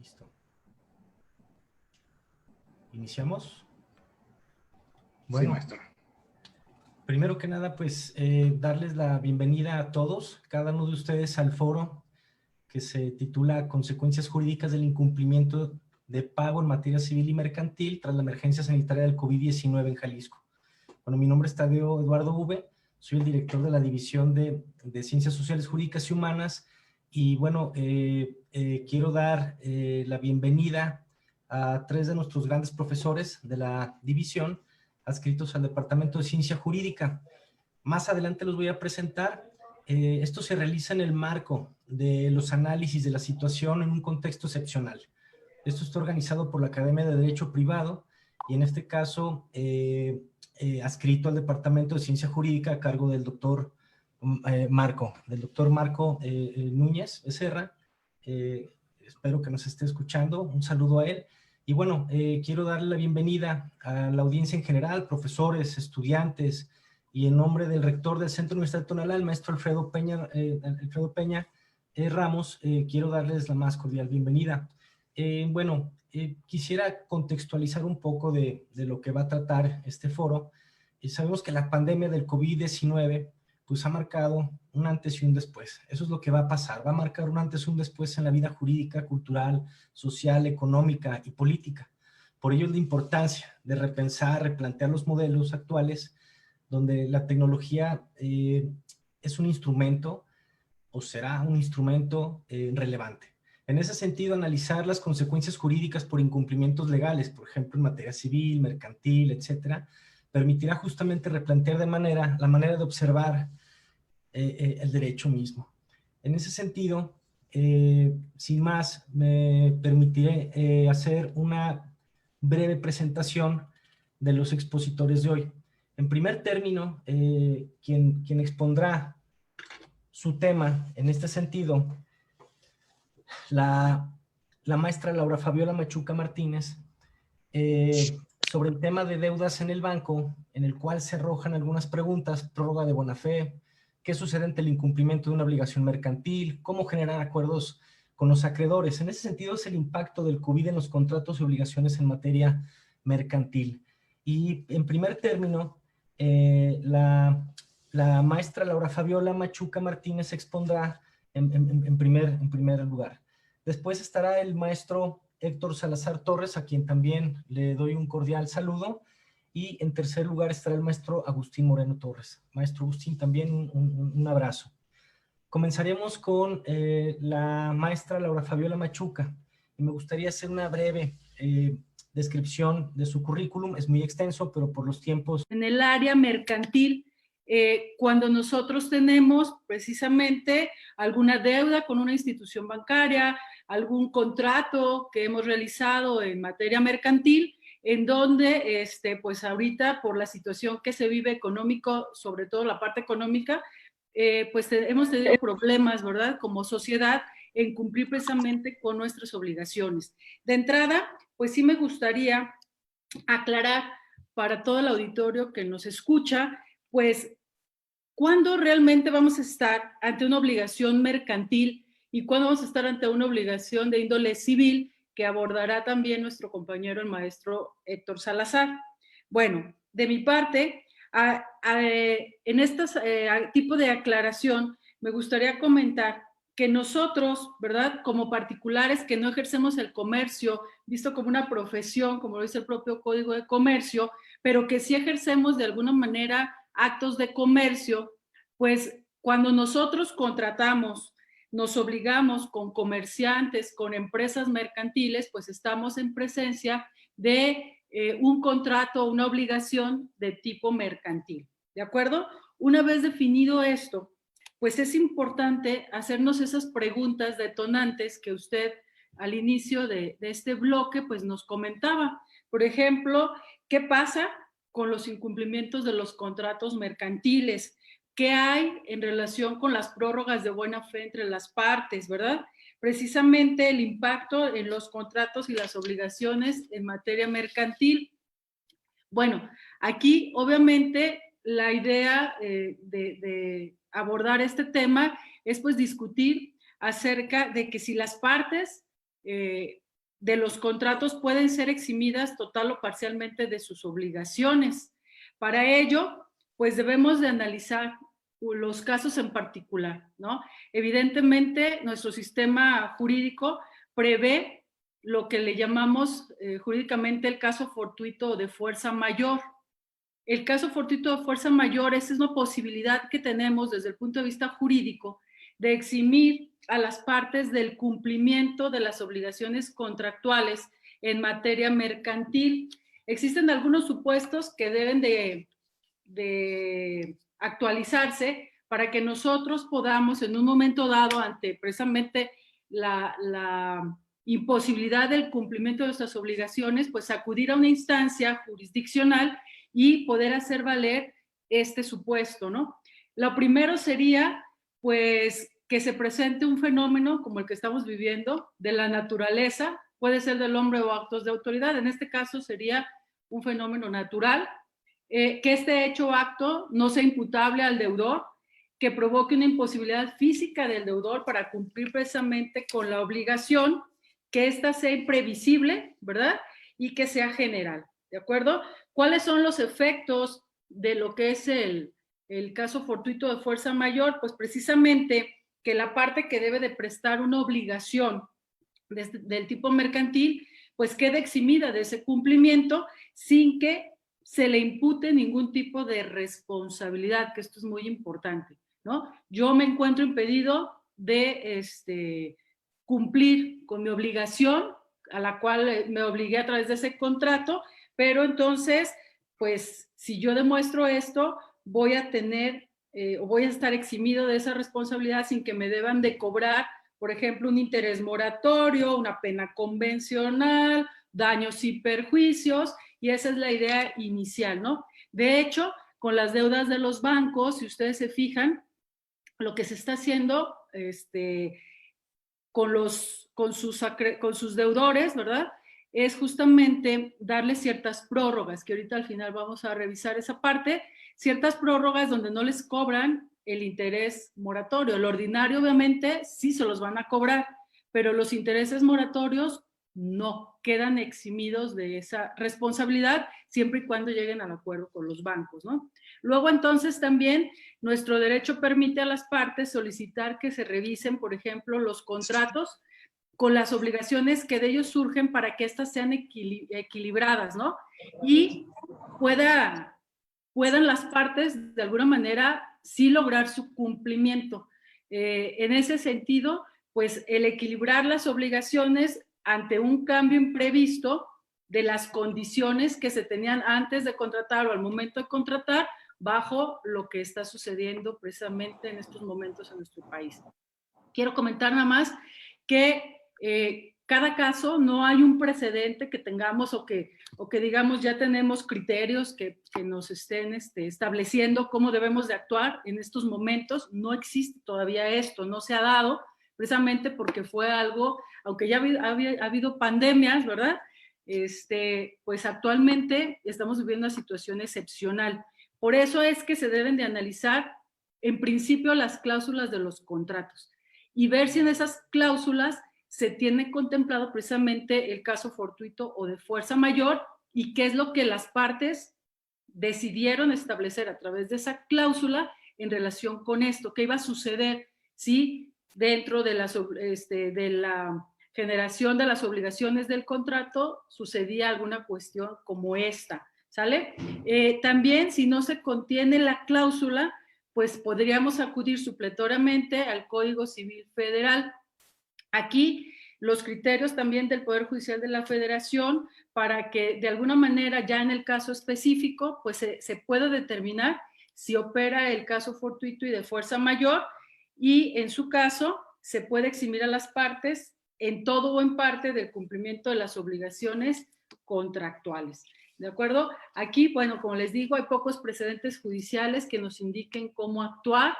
Listo. ¿Iniciamos? Bueno, sí, maestro. Primero que nada, pues darles la bienvenida a todos, cada uno de ustedes al foro que se titula Consecuencias jurídicas del incumplimiento de pago en materia civil y mercantil tras la emergencia sanitaria del COVID-19 en Jalisco. Bueno, mi nombre es Tadeo Eduardo V, soy el director de la División de Ciencias Sociales, Jurídicas y Humanas, y bueno, quiero dar la bienvenida a tres de nuestros grandes profesores de la división, adscritos al Departamento de Ciencia Jurídica. Más adelante los voy a presentar. Esto se realiza en el marco de los análisis de la situación en un contexto excepcional. Esto está organizado por la Academia de Derecho Privado y en este caso adscrito al Departamento de Ciencia Jurídica a cargo del doctor Marco Núñez Becerra. Espero que nos esté escuchando. Un saludo a él. Y bueno, quiero darle la bienvenida a la audiencia en general, profesores, estudiantes, y en nombre del rector del Centro Universitario de Tonalá, el maestro Alfredo Peña Ramos, quiero darles la más cordial bienvenida. Bueno, quisiera contextualizar un poco de lo que va a tratar este foro. Sabemos que la pandemia del COVID-19 pues ha marcado un antes y un después. Eso es lo que va a pasar. Va a marcar un antes y un después en la vida jurídica, cultural, social, económica y política. Por ello es la importancia de repensar, replantear los modelos actuales donde la tecnología es un instrumento o será un instrumento relevante. En ese sentido, analizar las consecuencias jurídicas por incumplimientos legales, por ejemplo, en materia civil, mercantil, etcétera, permitirá justamente replantear la manera de observar el derecho mismo. En ese sentido, sin más, me permitiré hacer una breve presentación de los expositores de hoy. En primer término, quien expondrá su tema en este sentido, la maestra Laura Fabiola Machuca Martínez, sobre el tema de deudas en el banco, en el cual se arrojan algunas preguntas: prórroga de buena fe, qué sucede ante el incumplimiento de una obligación mercantil, cómo generar acuerdos con los acreedores. En ese sentido es el impacto del COVID en los contratos y obligaciones en materia mercantil. Y en primer término, la maestra Laura Fabiola Machuca Martínez expondrá en primer lugar. Después estará el maestro Héctor Salazar Torres, a quien también le doy un cordial saludo. Y en tercer lugar estará el maestro Agustín Moreno Torres. Maestro Agustín, también un abrazo. Comenzaremos con la maestra Laura Fabiola Machuca. Y me gustaría hacer una breve descripción de su currículum. Es muy extenso, pero por los tiempos. En el área mercantil, cuando nosotros tenemos precisamente alguna deuda con una institución bancaria, algún contrato que hemos realizado en materia mercantil, en donde, pues ahorita por la situación que se vive económico, sobre todo la parte económica, pues hemos tenido problemas, ¿verdad? Como sociedad, en cumplir precisamente con nuestras obligaciones. De entrada, pues sí me gustaría aclarar para todo el auditorio que nos escucha, pues, ¿cuándo realmente vamos a estar ante una obligación mercantil y cuándo vamos a estar ante una obligación de índole civil que abordará también nuestro compañero, el maestro Héctor Salazar? Bueno, de mi parte, en este tipo de aclaración, me gustaría comentar que nosotros, ¿verdad?, como particulares que no ejercemos el comercio, visto como una profesión, como lo dice el propio Código de Comercio, pero que sí ejercemos de alguna manera actos de comercio, pues cuando nosotros contratamos, nos obligamos con comerciantes, con empresas mercantiles, pues estamos en presencia de un contrato, una obligación de tipo mercantil, ¿de acuerdo? Una vez definido esto, pues es importante hacernos esas preguntas detonantes que usted al inicio de este bloque pues nos comentaba. Por ejemplo, ¿qué pasa con los incumplimientos de los contratos mercantiles? ¿Qué hay en relación con las prórrogas de buena fe entre las partes, verdad? Precisamente el impacto en los contratos y las obligaciones en materia mercantil. Bueno, aquí obviamente la idea de abordar este tema es pues discutir acerca de que si las partes de los contratos pueden ser eximidas total o parcialmente de sus obligaciones. Para ello, pues debemos de analizar los casos en particular, ¿no? Evidentemente, nuestro sistema jurídico prevé lo que le llamamos jurídicamente el caso fortuito de fuerza mayor. El caso fortuito de fuerza mayor es una posibilidad que tenemos desde el punto de vista jurídico de eximir a las partes del cumplimiento de las obligaciones contractuales en materia mercantil. Existen algunos supuestos que deben de actualizarse para que nosotros podamos en un momento dado, ante precisamente la imposibilidad del cumplimiento de nuestras obligaciones, pues acudir a una instancia jurisdiccional y poder hacer valer este supuesto, ¿no? Lo primero sería, pues, que se presente un fenómeno como el que estamos viviendo de la naturaleza, puede ser del hombre o actos de autoridad, en este caso sería un fenómeno natural, que este hecho o acto no sea imputable al deudor, que provoque una imposibilidad física del deudor para cumplir precisamente con la obligación, que ésta sea imprevisible, ¿verdad? Y que sea general, ¿de acuerdo? ¿Cuáles son los efectos de lo que es el caso fortuito de fuerza mayor? Pues precisamente que la parte que debe de prestar una obligación del tipo mercantil, pues quede eximida de ese cumplimiento sin que se le impute ningún tipo de responsabilidad, que esto es muy importante, ¿no? Yo me encuentro impedido de cumplir con mi obligación, a la cual me obligué a través de ese contrato, pero entonces, pues, si yo demuestro esto, voy a tener o voy a estar eximido de esa responsabilidad sin que me deban de cobrar, por ejemplo, un interés moratorio, una pena convencional, daños y perjuicios, y esa es la idea inicial, ¿no? De hecho, con las deudas de los bancos, si ustedes se fijan, lo que se está haciendo con sus deudores, ¿verdad? Es justamente darles ciertas prórrogas, que ahorita al final vamos a revisar esa parte, ciertas prórrogas donde no les cobran el interés moratorio. El ordinario, obviamente, sí se los van a cobrar, pero los intereses moratorios no, quedan eximidos de esa responsabilidad siempre y cuando lleguen al acuerdo con los bancos, ¿no? Luego, entonces, también nuestro derecho permite a las partes solicitar que se revisen, por ejemplo, los contratos con las obligaciones que de ellos surgen para que éstas sean equilibradas, ¿no? Y puedan las partes, de alguna manera, sí lograr su cumplimiento. En ese sentido, pues el equilibrar las obligaciones ante un cambio imprevisto de las condiciones que se tenían antes de contratar o al momento de contratar, bajo lo que está sucediendo precisamente en estos momentos en nuestro país. Quiero comentar nada más que cada caso no hay un precedente que tengamos o que digamos ya tenemos criterios que nos estén estableciendo cómo debemos de actuar en estos momentos. No existe todavía esto, no se ha dado, precisamente porque fue algo, aunque ya ha habido pandemias, ¿verdad? Pues actualmente estamos viviendo una situación excepcional. Por eso es que se deben de analizar en principio las cláusulas de los contratos y ver si en esas cláusulas se tiene contemplado precisamente el caso fortuito o de fuerza mayor y qué es lo que las partes decidieron establecer a través de esa cláusula en relación con esto, qué iba a suceder si dentro de la generación de las obligaciones del contrato sucedía alguna cuestión como esta, ¿sale? También si no se contiene la cláusula, pues podríamos acudir supletoriamente al Código Civil Federal. Aquí los criterios también del Poder Judicial de la Federación para que de alguna manera ya en el caso específico pues se pueda determinar si opera el caso fortuito y de fuerza mayor y en su caso se puede eximir a las partes en todo o en parte del cumplimiento de las obligaciones contractuales. ¿De acuerdo? Aquí, bueno, como les digo, hay pocos precedentes judiciales que nos indiquen cómo actuar.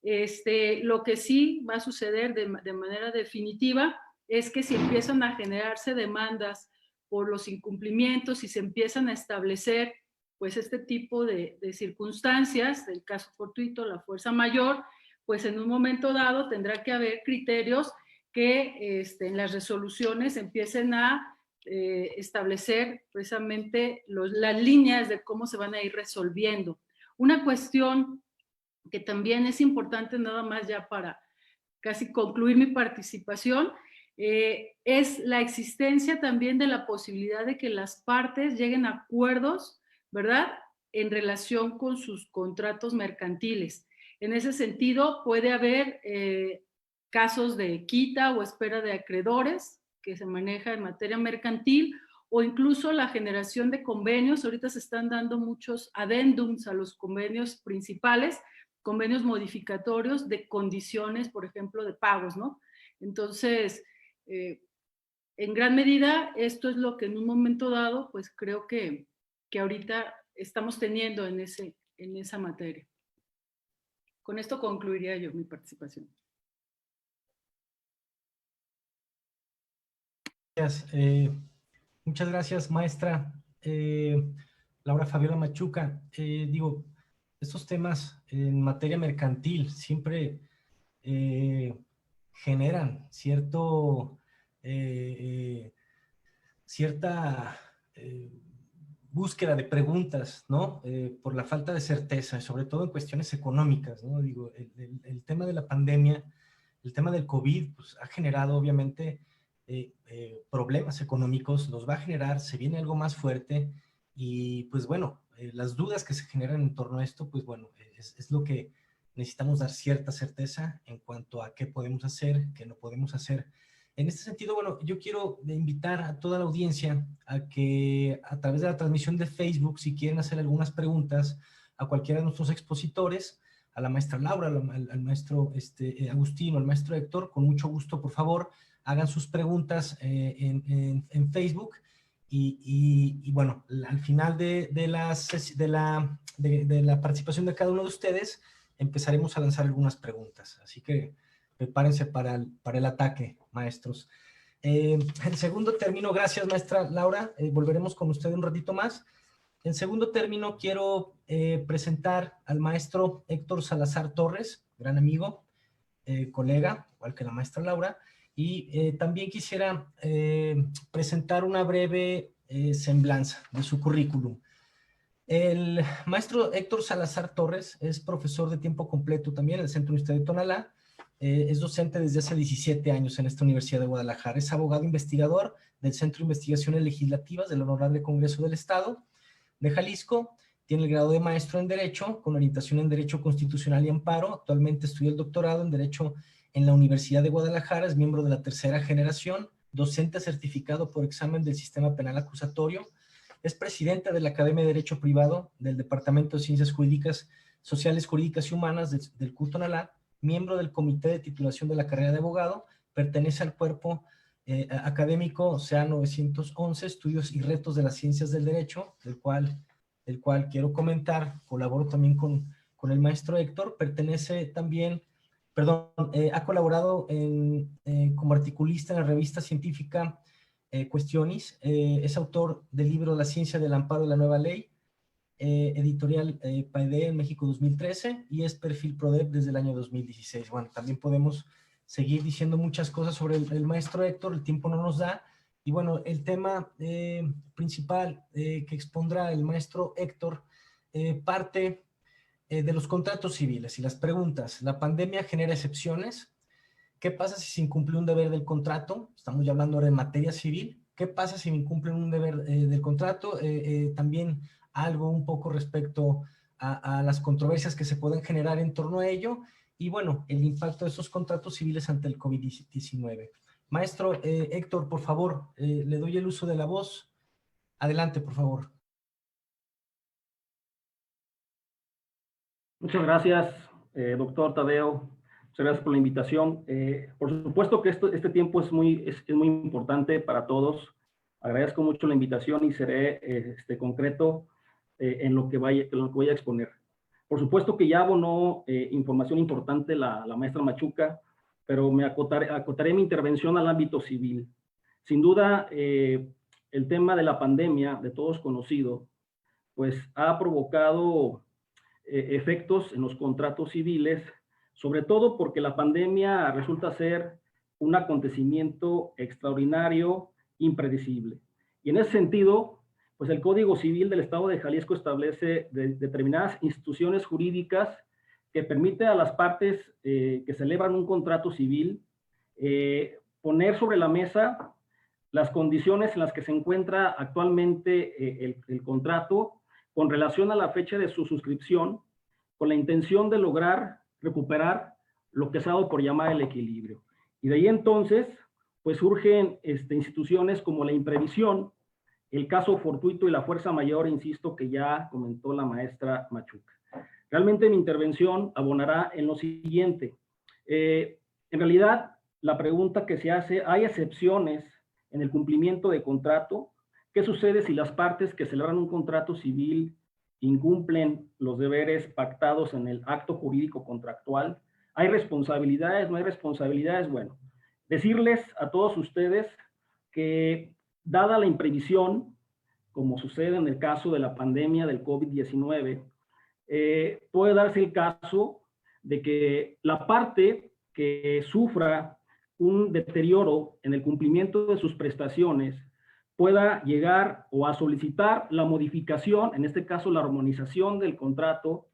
Lo que sí va a suceder de manera definitiva es que si empiezan a generarse demandas por los incumplimientos y se empiezan a establecer pues este tipo de circunstancias, del caso fortuito, la fuerza mayor, pues en un momento dado tendrá que haber criterios que en las resoluciones empiecen a establecer precisamente las líneas de cómo se van a ir resolviendo. Una cuestión que también es importante, nada más ya para casi concluir mi participación, es la existencia también de la posibilidad de que las partes lleguen a acuerdos, ¿verdad?, en relación con sus contratos mercantiles. En ese sentido, puede haber casos de quita o espera de acreedores que se maneja en materia mercantil, o incluso la generación de convenios. Ahorita se están dando muchos adendums a los convenios principales, convenios modificatorios de condiciones, por ejemplo, de pagos, ¿no? Entonces, en gran medida, esto es lo que en un momento dado, pues creo que ahorita estamos teniendo en esa materia. Con esto concluiría yo mi participación. Gracias. Muchas gracias, maestra Laura Fabiola Machuca. Digo, estos temas en materia mercantil siempre generan cierta búsqueda de preguntas, ¿no? Por la falta de certeza, sobre todo en cuestiones económicas, ¿no? Digo, el tema de la pandemia, el tema del COVID, pues ha generado obviamente problemas económicos, los va a generar, se viene algo más fuerte y pues bueno, las dudas que se generan en torno a esto, pues bueno, es lo que necesitamos dar cierta certeza en cuanto a qué podemos hacer, qué no podemos hacer. En este sentido, bueno, yo quiero invitar a toda la audiencia a que a través de la transmisión de Facebook, si quieren hacer algunas preguntas a cualquiera de nuestros expositores, a la maestra Laura, al maestro Agustín o al maestro Héctor, con mucho gusto, por favor, hagan sus preguntas en Facebook y bueno, al final de la participación de cada uno de ustedes, empezaremos a lanzar algunas preguntas. Así que prepárense para el ataque, maestros. En segundo término, gracias, maestra Laura. Volveremos con usted un ratito más. En segundo término, quiero presentar al maestro Héctor Salazar Torres, gran amigo, colega, igual que la maestra Laura, y también quisiera presentar una breve semblanza de su currículum. El maestro Héctor Salazar Torres es profesor de tiempo completo también en el Centro Universitario de Tonalá. Es docente desde hace 17 años en esta Universidad de Guadalajara. Es abogado investigador del Centro de Investigaciones Legislativas del Honorable Congreso del Estado de Jalisco. Tiene el grado de maestro en Derecho, con orientación en Derecho Constitucional y Amparo. Actualmente estudia el doctorado en Derecho en la Universidad de Guadalajara. Es miembro de la tercera generación, docente certificado por examen del Sistema Penal Acusatorio. Es presidenta de la Academia de Derecho Privado del Departamento de Ciencias Jurídicas, Sociales, Jurídicas y Humanas del CUT Tonalá, miembro del Comité de Titulación de la Carrera de Abogado, pertenece al cuerpo académico CA 911, Estudios y Retos de las Ciencias del Derecho, del cual quiero comentar, colaboro también con el maestro Héctor, pertenece también, ha colaborado como articulista en la revista científica Cuestiones, es autor del libro La Ciencia del Amparo de la Nueva Ley, editorial PAIDE en México 2013, y es perfil PRODEP desde el año 2016. Bueno, también podemos seguir diciendo muchas cosas sobre el maestro Héctor, el tiempo no nos da, y bueno, el tema principal que expondrá el maestro Héctor parte de los contratos civiles y las preguntas. ¿La pandemia genera excepciones? ¿Qué pasa si se incumple un deber del contrato? Estamos ya hablando ahora de materia civil. ¿Qué pasa si me incumplen un deber del contrato? También algo un poco respecto a las controversias que se pueden generar en torno a ello y, bueno, el impacto de esos contratos civiles ante el COVID-19. Maestro Héctor, por favor, le doy el uso de la voz. Adelante, por favor. Muchas gracias, doctor Tadeo. Muchas gracias por la invitación. Por supuesto que este tiempo es muy importante para todos. Agradezco mucho la invitación y seré concreto en lo que voy a exponer. Por supuesto que ya abonó información importante la maestra Machuca, pero me acotaré mi intervención al ámbito civil. Sin duda, el tema de la pandemia, de todos conocido, pues ha provocado efectos en los contratos civiles, sobre todo porque la pandemia resulta ser un acontecimiento extraordinario, impredecible. Y en ese sentido, pues el Código Civil del Estado de Jalisco establece determinadas instituciones jurídicas que permiten a las partes que celebran un contrato civil poner sobre la mesa las condiciones en las que se encuentra actualmente el contrato con relación a la fecha de su suscripción, con la intención de lograr recuperar lo que se ha dado por llamar el equilibrio. Y de ahí entonces, pues surgen instituciones como la imprevisión, el caso fortuito y la fuerza mayor, insisto, que ya comentó la maestra Machuca. Realmente mi intervención abonará en lo siguiente. En realidad, la pregunta que se hace, ¿hay excepciones en el cumplimiento de contrato? ¿Qué sucede si las partes que celebran un contrato civil incumplen los deberes pactados en el acto jurídico contractual? ¿Hay responsabilidades? ¿No hay responsabilidades? Bueno, decirles a todos ustedes que dada la imprevisión, como sucede en el caso de la pandemia del COVID-19, puede darse el caso de que la parte que sufra un deterioro en el cumplimiento de sus prestaciones pueda llegar o a solicitar la modificación, en este caso la armonización del contrato,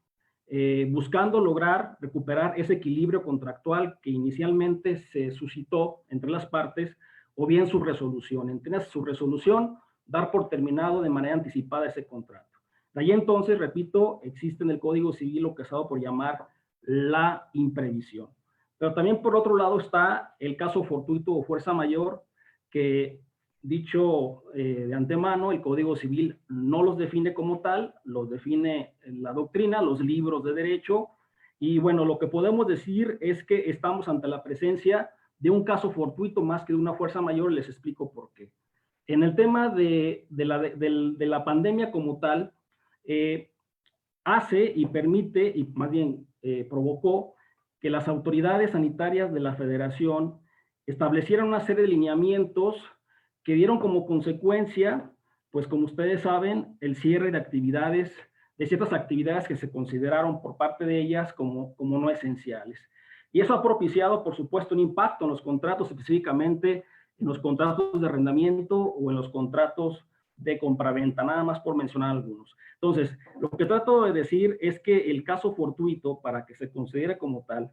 buscando lograr recuperar ese equilibrio contractual que inicialmente se suscitó entre las partes, o bien su resolución. En su resolución, dar por terminado de manera anticipada ese contrato. De ahí entonces, repito, existe en el Código Civil lo que se ha dado por llamar la imprevisión. Pero también por otro lado está el caso fortuito o fuerza mayor, que dicho de antemano, el Código Civil no los define como tal, los define la doctrina, los libros de derecho, y bueno, lo que podemos decir es que estamos ante la presencia de un caso fortuito más que de una fuerza mayor, les explico por qué. En el tema de la pandemia como tal, hace y permite, y más bien provocó, que las autoridades sanitarias de la Federación establecieran una serie de lineamientos que dieron como consecuencia, pues como ustedes saben, el cierre de actividades, de ciertas actividades que se consideraron por parte de ellas como no esenciales. Y eso ha propiciado, por supuesto, un impacto en los contratos, específicamente en los contratos de arrendamiento o en los contratos de compraventa, nada más por mencionar algunos. Entonces, lo que trato de decir es que el caso fortuito, para que se considere como tal,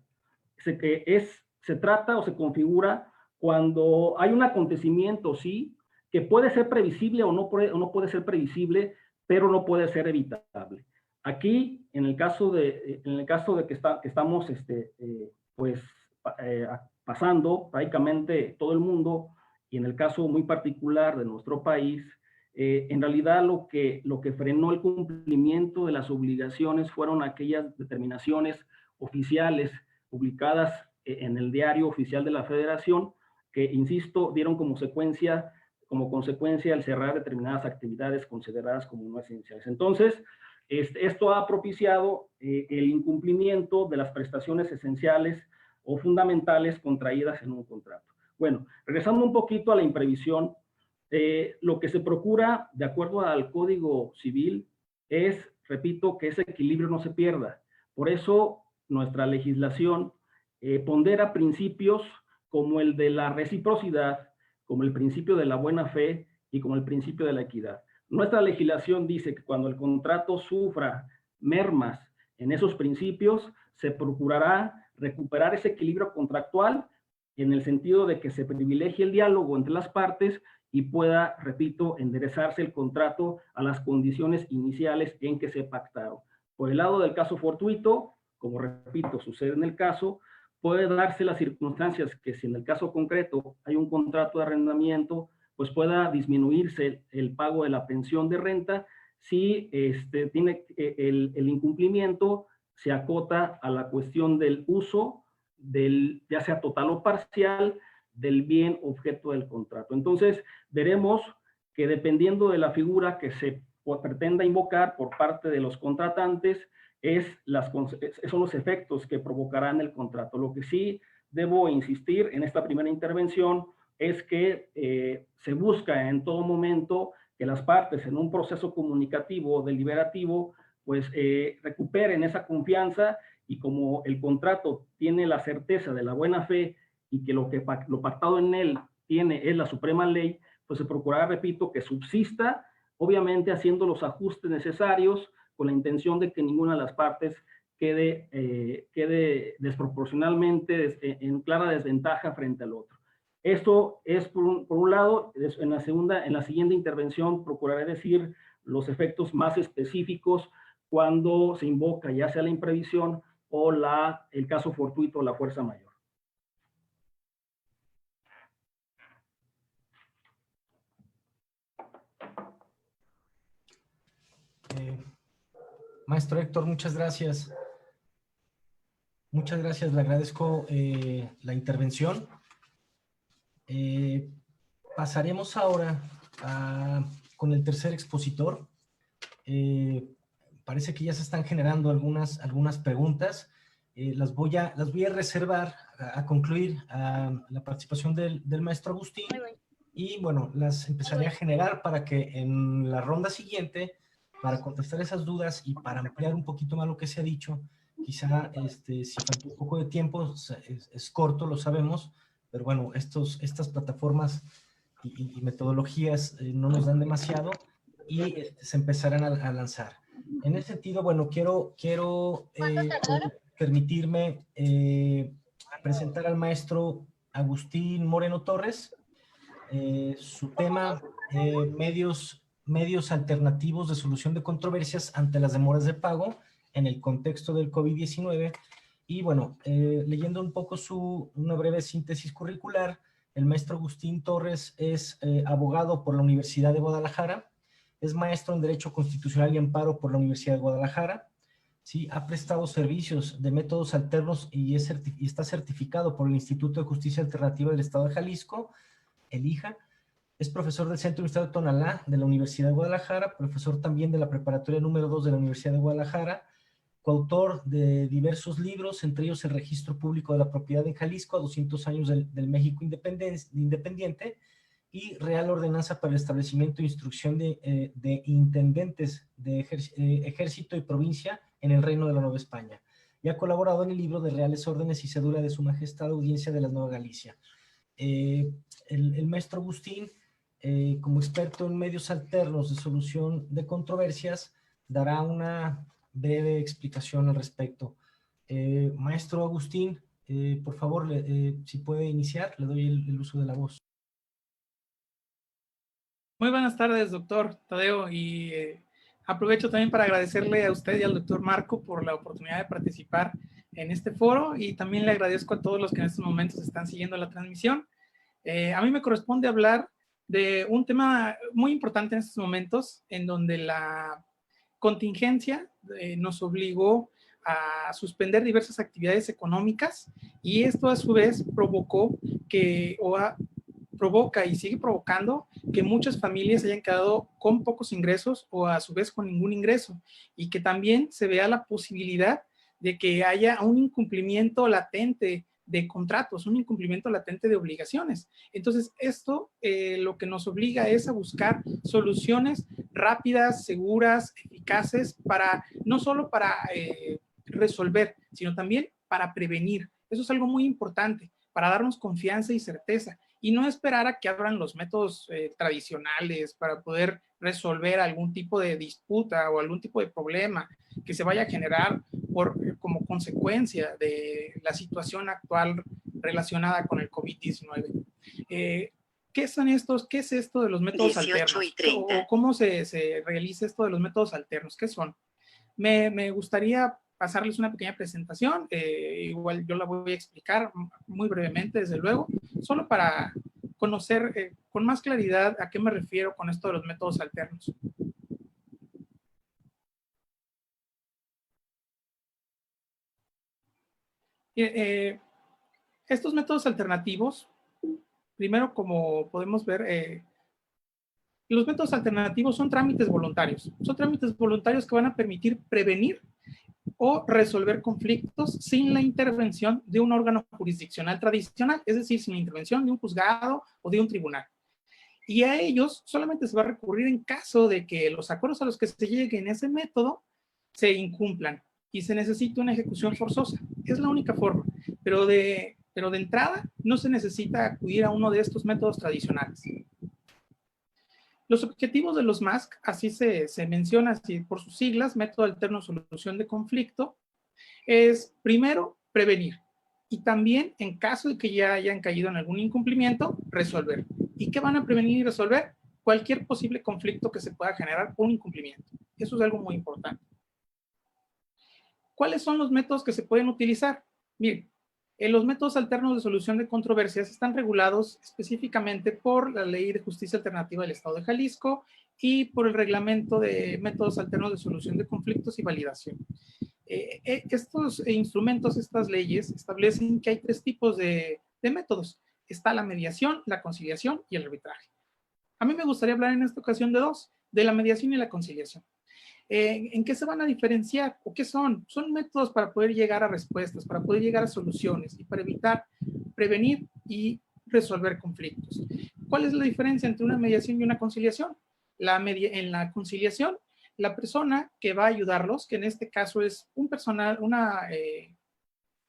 se trata o se configura cuando hay un acontecimiento, sí, que puede ser previsible o no puede ser previsible, pero no puede ser evitable. Aquí, en el caso de que estamos pasando prácticamente todo el mundo, y en el caso muy particular de nuestro país, en realidad lo que frenó el cumplimiento de las obligaciones fueron aquellas determinaciones oficiales publicadas en el Diario Oficial de la Federación, que, insisto, dieron como consecuencia el cerrar determinadas actividades consideradas como no esenciales. Entonces, esto ha propiciado el incumplimiento de las prestaciones esenciales o fundamentales contraídas en un contrato. Bueno, regresando un poquito a la imprevisión, lo que se procura, de acuerdo al Código Civil, es, repito, que ese equilibrio no se pierda. Por eso, nuestra legislación pondera principios como el de la reciprocidad, como el principio de la buena fe y como el principio de la equidad. Nuestra legislación dice que cuando el contrato sufra mermas en esos principios, se procurará recuperar ese equilibrio contractual en el sentido de que se privilegie el diálogo entre las partes y pueda, repito, enderezarse el contrato a las condiciones iniciales en que se pactaron. Por el lado del caso fortuito, como repito, sucede en el caso, puede darse las circunstancias que si en el caso concreto hay un contrato de arrendamiento, pues pueda disminuirse el pago de la pensión de renta si tiene el incumplimiento se acota a la cuestión del uso, ya sea total o parcial, del bien objeto del contrato. Entonces, veremos que dependiendo de la figura que se pretenda invocar por parte de los contratantes, son los efectos que provocarán el contrato. Lo que sí debo insistir en esta primera intervención es que se busca en todo momento que las partes en un proceso comunicativo deliberativo pues recuperen esa confianza, y como el contrato tiene la certeza de la buena fe y que lo pactado en él es la suprema ley, pues se procurará, repito, que subsista, obviamente haciendo los ajustes necesarios con la intención de que ninguna de las partes quede desproporcionalmente en clara desventaja frente al otro. Esto es por un lado. En la siguiente intervención procuraré decir los efectos más específicos cuando se invoca ya sea la imprevisión o el caso fortuito o la fuerza mayor. Maestro Héctor, muchas gracias. Muchas gracias, le agradezco la intervención. Pasaremos ahora con el tercer expositor. Parece que ya se están generando algunas preguntas. Las voy a reservar a concluir la participación del maestro Agustín. Y bueno, las empezaré a generar para que en la ronda siguiente, para contestar esas dudas y para ampliar un poquito más lo que se ha dicho, quizá si falta un poco de tiempo, es corto, lo sabemos, pero bueno, estas plataformas y metodologías no nos dan demasiado y se empezarán a lanzar. En ese sentido, bueno, quiero permitirme presentar al maestro Agustín Moreno Torres. Su tema, medios alternativos de solución de controversias ante las demoras de pago en el contexto del COVID-19. Y bueno, leyendo un poco una breve síntesis curricular, el maestro Agustín Torres es abogado por la Universidad de Guadalajara, es maestro en Derecho Constitucional y Amparo por la Universidad de Guadalajara, ¿sí? Ha prestado servicios de métodos alternos y está certificado por el Instituto de Justicia Alternativa del Estado de Jalisco, el IJA. Es profesor del Centro Universitario Tonalá de la Universidad de Guadalajara, profesor también de la Preparatoria número 2 de la Universidad de Guadalajara, coautor de diversos libros, entre ellos El Registro Público de la Propiedad en Jalisco a 200 años del México Independiente y Real Ordenanza para el Establecimiento e Instrucción de Intendentes de Ejército y Provincia en el Reino de la Nueva España. Y ha colaborado en el libro de Reales Órdenes y Cédula de Su Majestad Audiencia de la Nueva Galicia. El maestro Agustín, como experto en medios alternos de solución de controversias, dará una breve explicación al respecto. Maestro Agustín, por favor, si puede iniciar, le doy el uso de la voz. Muy buenas tardes, doctor Tadeo, y aprovecho también para agradecerle a usted y al doctor Marco por la oportunidad de participar en este foro, y también le agradezco a todos los que en estos momentos están siguiendo la transmisión. A mí me corresponde hablar de un tema muy importante en estos momentos, en donde la contingencia nos obligó a suspender diversas actividades económicas, y esto a su vez provoca y sigue provocando que muchas familias hayan quedado con pocos ingresos o a su vez con ningún ingreso, y que también se vea la posibilidad de que haya un incumplimiento latente de contratos, un incumplimiento latente de obligaciones. Entonces, esto lo que nos obliga es a buscar soluciones rápidas, seguras, eficaces, no solo para resolver, sino también para prevenir. Eso es algo muy importante, para darnos confianza y certeza, y no esperar a que abran los métodos tradicionales para poder resolver algún tipo de disputa o algún tipo de problema que se vaya a generar como consecuencia de la situación actual relacionada con el COVID-19. ¿Qué son estos? ¿Qué es esto de los métodos alternos? ¿O cómo se realiza esto de los métodos alternos? ¿Qué son? Me gustaría pasarles una pequeña presentación, igual yo la voy a explicar muy brevemente, desde luego, solo para conocer con más claridad a qué me refiero con esto de los métodos alternos. Estos métodos alternativos, primero, como podemos ver, los métodos alternativos son trámites voluntarios. Son trámites voluntarios que van a permitir prevenir o resolver conflictos sin la intervención de un órgano jurisdiccional tradicional, es decir, sin la intervención de un juzgado o de un tribunal. Y a ellos solamente se va a recurrir en caso de que los acuerdos a los que se llegue en ese método se incumplan y se necesite una ejecución forzosa. Es la única forma, pero de pero de entrada no se necesita acudir a uno de estos métodos tradicionales. Los objetivos de los MASC, así se menciona así por sus siglas, método alterno de solución de conflicto, es primero prevenir y también en caso de que ya hayan caído en algún incumplimiento, resolver. ¿Y qué van a prevenir y resolver? Cualquier posible conflicto que se pueda generar por un incumplimiento. Eso es algo muy importante. ¿Cuáles son los métodos que se pueden utilizar? Miren, los métodos alternos de solución de controversias están regulados específicamente por la Ley de Justicia Alternativa del Estado de Jalisco y por el Reglamento de Métodos Alternos de Solución de Conflictos y Validación. Estos instrumentos, estas leyes, establecen que hay 3 tipos de métodos. Está la mediación, la conciliación y el arbitraje. A mí me gustaría hablar en esta ocasión de 2, de la mediación y la conciliación. ¿En qué se van a diferenciar? ¿O qué son? Son métodos para poder llegar a respuestas, para poder llegar a soluciones y para evitar, prevenir y resolver conflictos. ¿Cuál es la diferencia entre una mediación y una conciliación? En la conciliación, la persona que va a ayudarlos, que en este caso es un personal,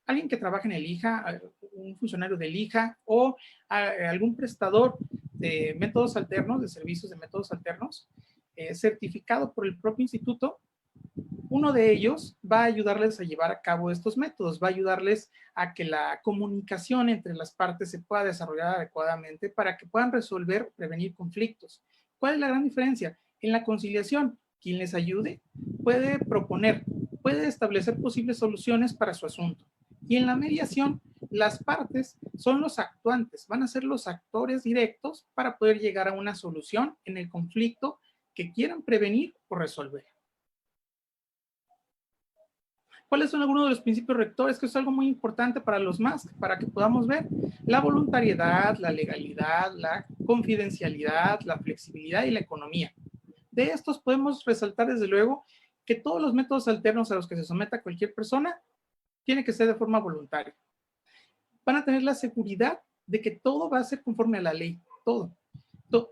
alguien que trabaja en el IJA, un funcionario del IJA o algún prestador de métodos alternos, de servicios de métodos alternos, certificado por el propio instituto, uno de ellos va a ayudarles a llevar a cabo estos métodos, va a ayudarles a que la comunicación entre las partes se pueda desarrollar adecuadamente para que puedan resolver o prevenir conflictos. ¿Cuál es la gran diferencia? En la conciliación, quien les ayude puede proponer, puede establecer posibles soluciones para su asunto. Y en la mediación, las partes son los actuantes, van a ser los actores directos para poder llegar a una solución en el conflicto que quieran prevenir o resolver. ¿Cuáles son algunos de los principios rectores? Que es algo muy importante para los MASC, para que podamos ver la voluntariedad, la legalidad, la confidencialidad, la flexibilidad y la economía. De estos podemos resaltar desde luego que todos los métodos alternos a los que se someta cualquier persona tiene que ser de forma voluntaria. Van a tener la seguridad de que todo va a ser conforme a la ley, todo.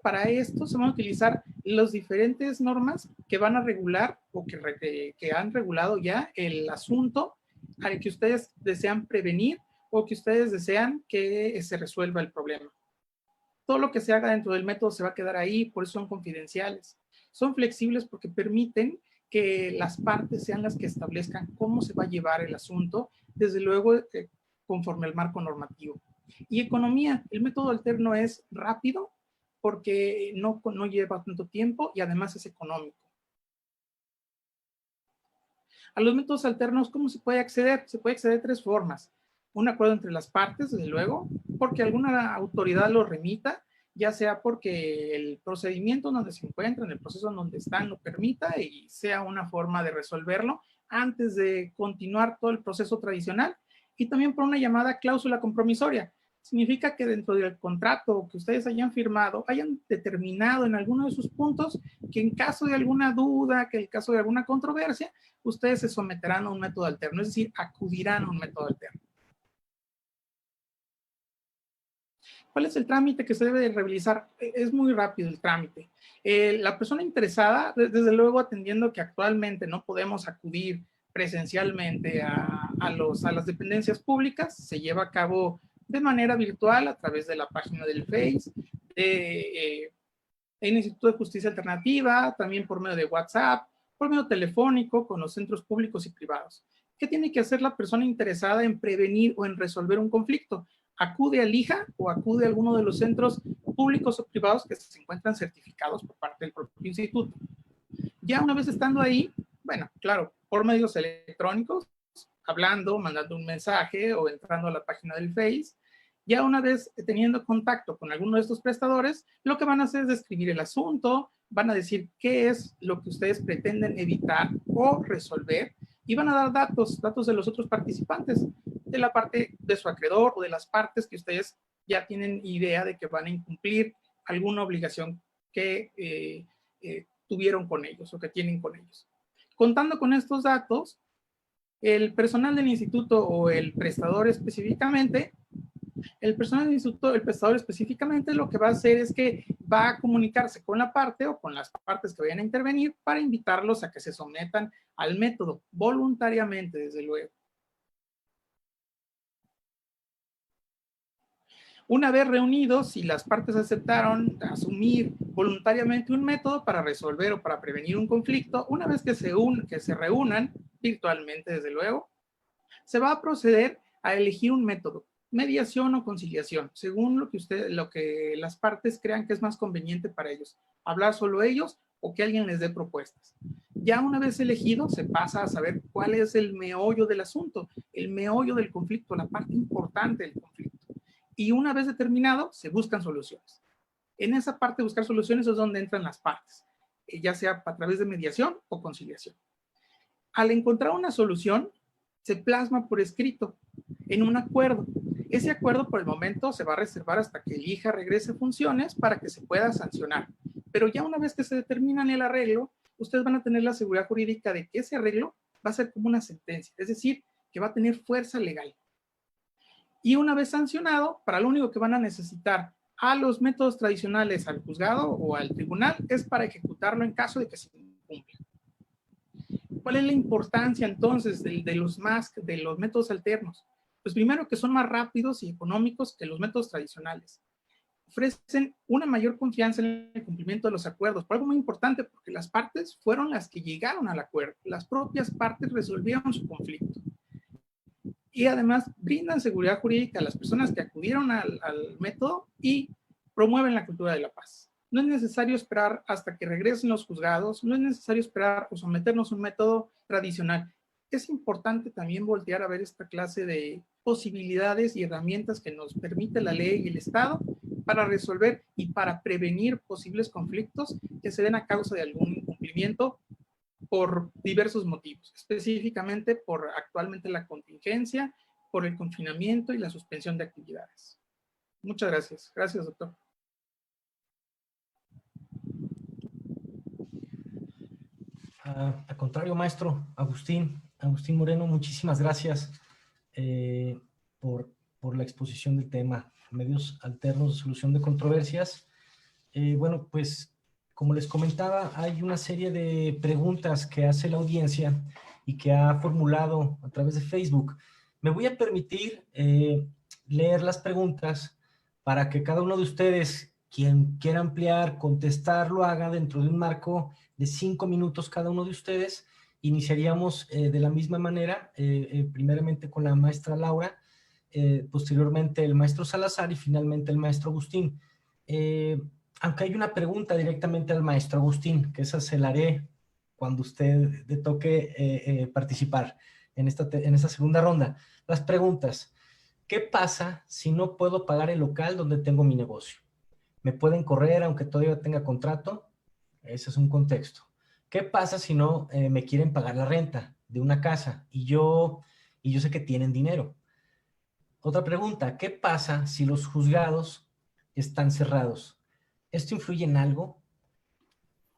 Para esto se van a utilizar las diferentes normas que van a regular o que han regulado ya el asunto al que ustedes desean prevenir o que ustedes desean que se resuelva el problema. Todo lo que se haga dentro del método se va a quedar ahí, por eso son confidenciales. Son flexibles porque permiten que las partes sean las que establezcan cómo se va a llevar el asunto, desde luego conforme al marco normativo. Y economía, el método alterno es rápido, porque no lleva tanto tiempo y además es económico. A los métodos alternos, ¿cómo se puede acceder? Se puede acceder de 3 formas. Un acuerdo entre las partes, desde luego, porque alguna autoridad lo remita, ya sea porque el procedimiento donde se encuentran, el proceso en donde están, lo permita y sea una forma de resolverlo antes de continuar todo el proceso tradicional, y también por una llamada cláusula compromisoria. Significa que dentro del contrato que ustedes hayan firmado, hayan determinado en alguno de sus puntos que en caso de alguna duda, que en caso de alguna controversia, ustedes se someterán a un método alterno, es decir, acudirán a un método alterno. ¿Cuál es el trámite que se debe de realizar? Es muy rápido el trámite. La persona interesada, desde luego atendiendo que actualmente no podemos acudir presencialmente a las dependencias públicas, se lleva a cabo de manera virtual a través de la página del Face, del Instituto de Justicia Alternativa, también por medio de WhatsApp, por medio telefónico con los centros públicos y privados. ¿Qué tiene que hacer la persona interesada en prevenir o en resolver un conflicto? Acude al IJA o acude a alguno de los centros públicos o privados que se encuentran certificados por parte del propio instituto. Ya una vez estando ahí, bueno, claro, por medios electrónicos, hablando, mandando un mensaje o entrando a la página del Face, ya una vez teniendo contacto con alguno de estos prestadores, lo que van a hacer es describir el asunto, van a decir qué es lo que ustedes pretenden evitar o resolver y van a dar datos de los otros participantes, de la parte de su acreedor o de las partes que ustedes ya tienen idea de que van a incumplir alguna obligación que tuvieron con ellos o que tienen con ellos. Contando con estos datos, el personal del instituto o el prestador específicamente, el prestador específicamente lo que va a hacer es que va a comunicarse con la parte o con las partes que vayan a intervenir para invitarlos a que se sometan al método, voluntariamente, desde luego. Una vez reunidos, si las partes aceptaron asumir voluntariamente un método para resolver o para prevenir un conflicto, una vez que se reúnan virtualmente, desde luego, se va a proceder a elegir un método, mediación o conciliación, según lo que las partes crean que es más conveniente para ellos. Hablar solo ellos o que alguien les dé propuestas. Ya una vez elegido, se pasa a saber cuál es el meollo del asunto, el meollo del conflicto, la parte importante del conflicto. Y una vez determinado, se buscan soluciones. En esa parte de buscar soluciones es donde entran las partes, ya sea a través de mediación o conciliación. Al encontrar una solución, se plasma por escrito en un acuerdo. Ese acuerdo por el momento se va a reservar hasta que el hija regrese a funciones para que se pueda sancionar. Pero ya una vez que se determina el arreglo, ustedes van a tener la seguridad jurídica de que ese arreglo va a ser como una sentencia, es decir, que va a tener fuerza legal. Y una vez sancionado, para lo único que van a necesitar a los métodos tradicionales, al juzgado o al tribunal, es para ejecutarlo en caso de que se incumpla. ¿Cuál es la importancia entonces de los métodos alternos? Pues primero que son más rápidos y económicos que los métodos tradicionales. Ofrecen una mayor confianza en el cumplimiento de los acuerdos, por algo muy importante, porque las partes fueron las que llegaron al acuerdo, las propias partes resolvieron su conflicto. Y además brindan seguridad jurídica a las personas que acudieron al método y promueven la cultura de la paz. No es necesario esperar hasta que regresen los juzgados, no es necesario esperar o someternos a un método tradicional. Es importante también voltear a ver esta clase de posibilidades y herramientas que nos permite la ley y el Estado para resolver y para prevenir posibles conflictos que se den a causa de algún incumplimiento por diversos motivos, específicamente por actualmente la contingencia, por el confinamiento y la suspensión de actividades. Muchas gracias. Gracias, doctor. Al contrario, maestro Agustín Moreno, muchísimas gracias por la exposición del tema, medios alternos de solución de controversias. Bueno, pues como les comentaba, hay una serie de preguntas que hace la audiencia y que ha formulado a través de Facebook. Me voy a permitir leer las preguntas para que cada uno de ustedes, quien quiera ampliar, contestar, lo haga dentro de un marco de 5 minutos cada uno de ustedes. Iniciaríamos de la misma manera, primeramente con la maestra Laura, posteriormente el maestro Salazar y finalmente el maestro Agustín. Aunque hay una pregunta directamente al maestro Agustín, que esa se la haré cuando usted le toque participar en esta segunda ronda. Las preguntas: ¿qué pasa si no puedo pagar el local donde tengo mi negocio? ¿Me pueden correr aunque todavía tenga contrato? Ese es un contexto. ¿Qué pasa si no me quieren pagar la renta de una casa y yo sé que tienen dinero? Otra pregunta: ¿qué pasa si los juzgados están cerrados? ¿Esto influye en algo?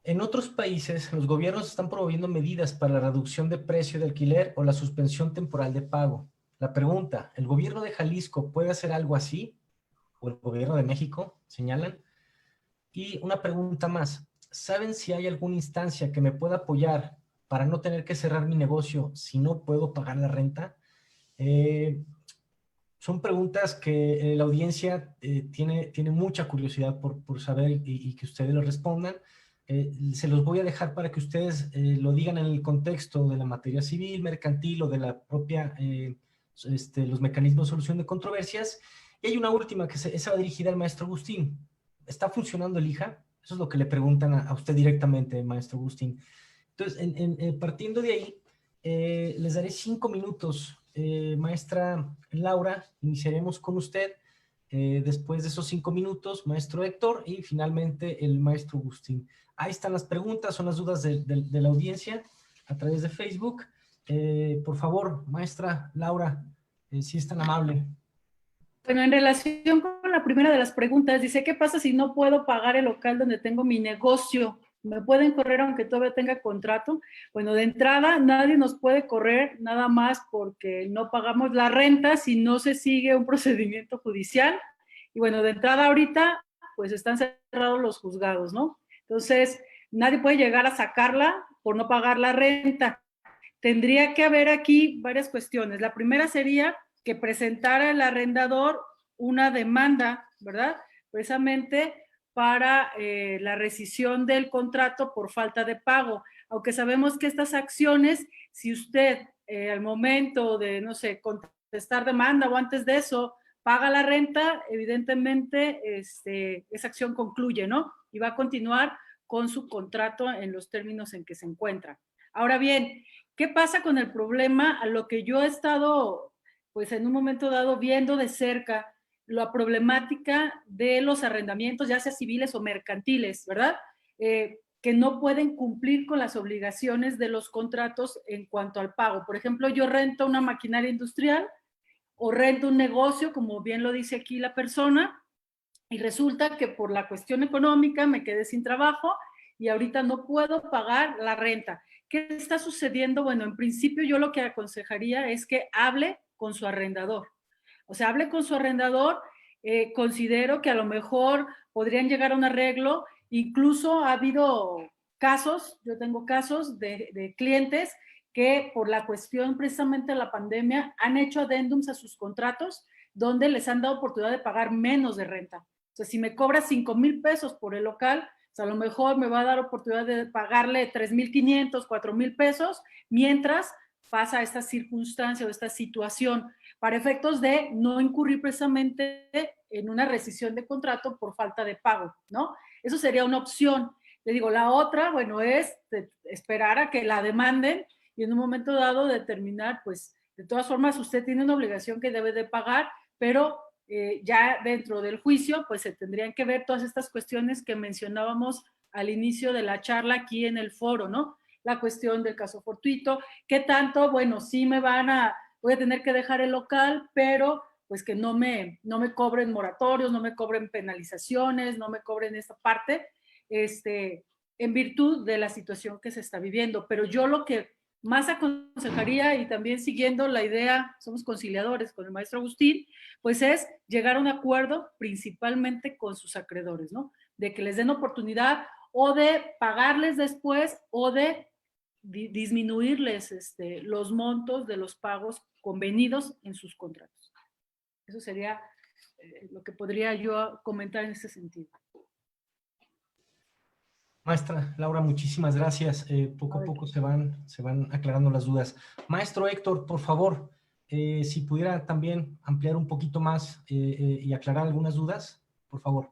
En otros países, los gobiernos están promoviendo medidas para la reducción de precio de alquiler o la suspensión temporal de pago. La pregunta: ¿el gobierno de Jalisco puede hacer algo así? ¿O el gobierno de México? Señalan. Y una pregunta más: ¿saben si hay alguna instancia que me pueda apoyar para no tener que cerrar mi negocio si no puedo pagar la renta? Son preguntas que la audiencia tiene mucha curiosidad por saber y que ustedes lo respondan. Se los voy a dejar para que ustedes lo digan en el contexto de la materia civil, mercantil o de la propia, los mecanismos de solución de controversias. Y hay una última que esa va dirigida al maestro Agustín. ¿Está funcionando el IJA? Eso es lo que le preguntan a usted directamente, maestro Agustín. Entonces, partiendo de ahí, les daré 5 minutos. Maestra Laura, iniciaremos con usted. Después de esos 5 minutos, maestro Héctor y finalmente el maestro Agustín. Ahí están las preguntas, son las dudas de la audiencia a través de Facebook. Por favor, maestra Laura, si es tan amable. Bueno, en relación con la primera de las preguntas, dice, ¿qué pasa si no puedo pagar el local donde tengo mi negocio? ¿Me pueden correr aunque todavía tenga contrato? Bueno, de entrada, nadie nos puede correr nada más porque no pagamos la renta si no se sigue un procedimiento judicial. Y bueno, de entrada ahorita, pues están cerrados los juzgados, ¿no? Entonces, nadie puede llegar a sacarla por no pagar la renta. Tendría que haber aquí varias cuestiones. La primera sería que presentara el arrendador una demanda, ¿verdad? Precisamente para la rescisión del contrato por falta de pago. Aunque sabemos que estas acciones, si usted al momento de, no sé, contestar demanda o antes de eso, paga la renta, evidentemente esa acción concluye, ¿no? Y va a continuar con su contrato en los términos en que se encuentra. Ahora bien, ¿qué pasa con el problema? A lo que yo he estado, pues en un momento dado, viendo de cerca la problemática de los arrendamientos, ya sea civiles o mercantiles, ¿verdad? Que no pueden cumplir con las obligaciones de los contratos en cuanto al pago. Por ejemplo, yo rento una maquinaria industrial o rento un negocio, como bien lo dice aquí la persona, y resulta que por la cuestión económica me quedé sin trabajo y ahorita no puedo pagar la renta. ¿Qué está sucediendo? Bueno, en principio yo lo que aconsejaría es que hable con su arrendador. O sea, hable con su arrendador, considero que a lo mejor podrían llegar a un arreglo, incluso ha habido casos, yo tengo casos de clientes que por la cuestión precisamente de la pandemia han hecho adendums a sus contratos donde les han dado oportunidad de pagar menos de renta. O sea, si me cobra 5,000 pesos por el local, o sea, a lo mejor me va a dar oportunidad de pagarle 3,500, 4,000 pesos, mientras pasa esta circunstancia o esta situación, para efectos de no incurrir precisamente en una rescisión de contrato por falta de pago, ¿no? Eso sería una opción. Le digo, la otra, bueno, es esperar a que la demanden y en un momento dado determinar, pues, de todas formas, usted tiene una obligación que debe de pagar, pero ya dentro del juicio, pues se tendrían que ver todas estas cuestiones que mencionábamos al inicio de la charla aquí en el foro, ¿no? La cuestión del caso fortuito, qué tanto, bueno, sí voy a tener que dejar el local, pero pues que no me cobren moratorios, no me cobren penalizaciones, no me cobren esta parte, en virtud de la situación que se está viviendo. Pero yo lo que más aconsejaría, y también siguiendo la idea, somos conciliadores con el maestro Agustín, pues es llegar a un acuerdo principalmente con sus acreedores, ¿no? De que les den oportunidad o de pagarles después o de disminuirles los montos de los pagos convenidos en sus contratos. Eso sería lo que podría yo comentar en ese sentido. Maestra Laura, muchísimas gracias. Poco a poco se van aclarando las dudas. Maestro Héctor, por favor, si pudiera también ampliar un poquito más y aclarar algunas dudas, por favor.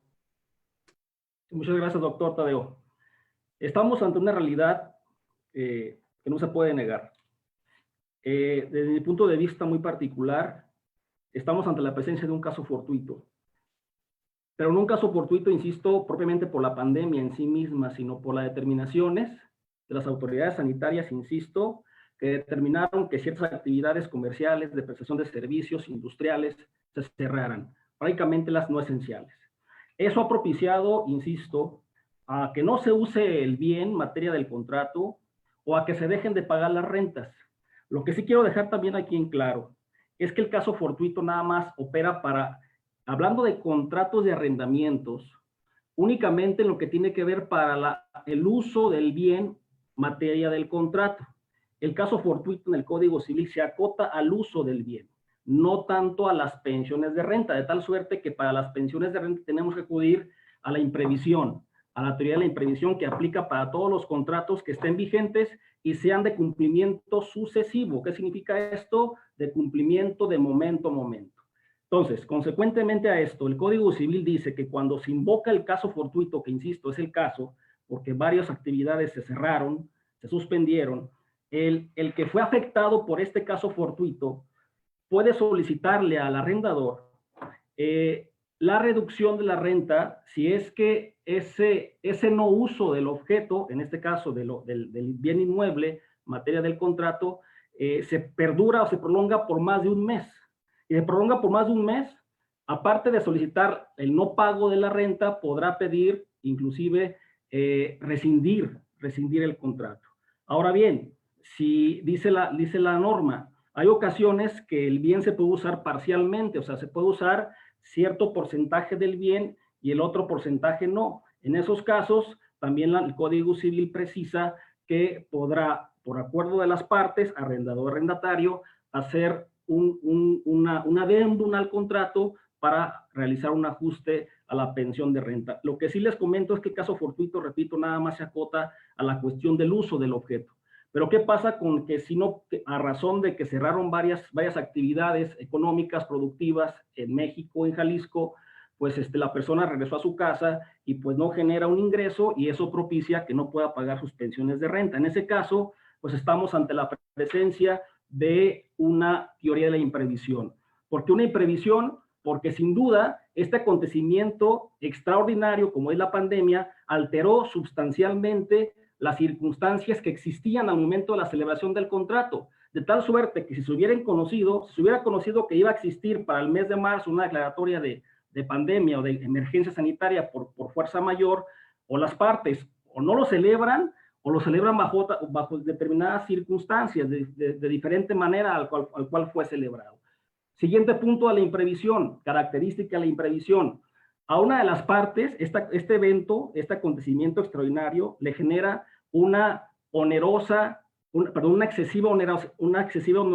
Muchas gracias, doctor Tadeo. Estamos ante una realidad que no se puede negar. Desde mi punto de vista muy particular, estamos ante la presencia de un caso fortuito. Pero no un caso fortuito, insisto, propiamente por la pandemia en sí misma, sino por las determinaciones de las autoridades sanitarias, insisto, que determinaron que ciertas actividades comerciales de prestación de servicios industriales se cerraran, prácticamente las no esenciales. Eso ha propiciado, insisto, a que no se use el bien materia del contrato o a que se dejen de pagar las rentas. Lo que sí quiero dejar también aquí en claro es que el caso fortuito nada más opera para, hablando de contratos de arrendamientos, únicamente en lo que tiene que ver para el uso del bien materia del contrato. El caso fortuito en el Código Civil se acota al uso del bien, no tanto a las pensiones de renta, de tal suerte que para las pensiones de renta tenemos que acudir a la imprevisión, a la teoría de la imprevisión que aplica para todos los contratos que estén vigentes y sean de cumplimiento sucesivo. ¿Qué significa esto? De cumplimiento de momento a momento. Entonces, consecuentemente a esto, el Código Civil dice que cuando se invoca el caso fortuito, que insisto, es el caso, porque varias actividades se cerraron, se suspendieron, el que fue afectado por este caso fortuito puede solicitarle al arrendador la reducción de la renta si es que ese no uso del objeto, en este caso del bien inmueble, materia del contrato, se perdura o se prolonga por más de un mes. Y se prolonga por más de un mes, aparte de solicitar el no pago de la renta, podrá pedir inclusive rescindir el contrato. Ahora bien, si dice la norma, hay ocasiones que el bien se puede usar parcialmente, o sea, se puede usar cierto porcentaje del bien y el otro porcentaje no. En esos casos, también el Código Civil precisa que podrá, por acuerdo de las partes, arrendador-arrendatario, hacer un adendum al contrato para realizar un ajuste a la pensión de renta. Lo que sí les comento es que el caso fortuito, repito, nada más se acota a la cuestión del uso del objeto. Pero ¿qué pasa con que si no, a razón de que cerraron varias actividades económicas, productivas en México, en Jalisco, pues la persona regresó a su casa y pues no genera un ingreso y eso propicia que no pueda pagar sus pensiones de renta? En ese caso, pues estamos ante la presencia de una teoría de la imprevisión. ¿Por qué una imprevisión? Porque sin duda este acontecimiento extraordinario como es la pandemia alteró sustancialmente las circunstancias que existían al momento de la celebración del contrato, de tal suerte que si se hubiera conocido que iba a existir para el mes de marzo una declaratoria de pandemia o de emergencia sanitaria por fuerza mayor, o las partes o no lo celebran o lo celebran bajo determinadas circunstancias de diferente manera al cual fue celebrado. Siguiente punto a la imprevisión, característica de la imprevisión. A una de las partes, este evento, este acontecimiento extraordinario, le genera una excesiva